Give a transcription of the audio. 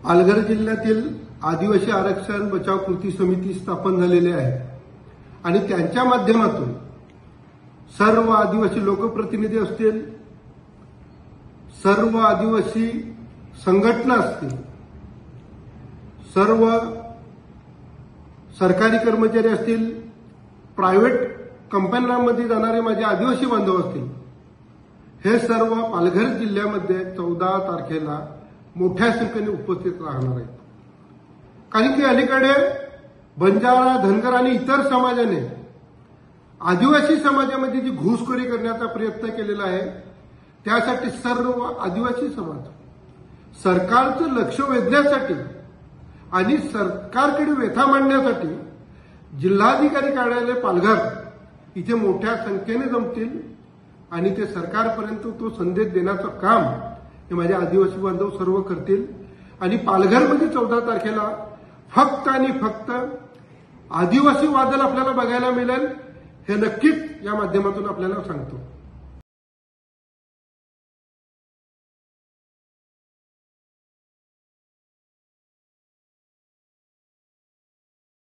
पालघर जिल्ह्यातील आदिवासी आरक्षण बचाव कृती समिती स्थापन झालेली आहे आणि त्यांच्या माध्यमातून सर्व आदिवासी लोकप्रतिनिधी असतील, सर्व आदिवासी संघटना असतील, सर्व सरकारी कर्मचारी असतील, प्रायव्हेट कंपन्यांमध्ये जाणारे माझे आदिवासी बांधव असतील, हे सर्व पालघर जिल्ह्यामध्ये 14 तारखेला मोठ्या संख्येने उपस्थित राहणार आहेत. कारण की अलीकडे बंजारा, धनगर आणि इतर समाजाने आदिवासी समाजामध्ये जी घुसखोरी करण्याचा प्रयत्न केलेला आहे, त्यासाठी सर्व आदिवासी समाज सरकारचं लक्ष वेधण्यासाठी आणि सरकारकडे व्यथा मांडण्यासाठी जिल्हाधिकारी कार्यालय पालघर इथे मोठ्या संख्येने जमतील आणि ते सरकारपर्यंत तो संदेश देण्याचं काम हे माझे आदिवासी बांधव सर्व करतील. आणि पालघरमध्ये 14 तारखेला फक्त आणि फक्त आदिवासी वादळ आपल्याला बघायला मिळेल, हे नक्कीच या माध्यमातून आपल्याला सांगतो.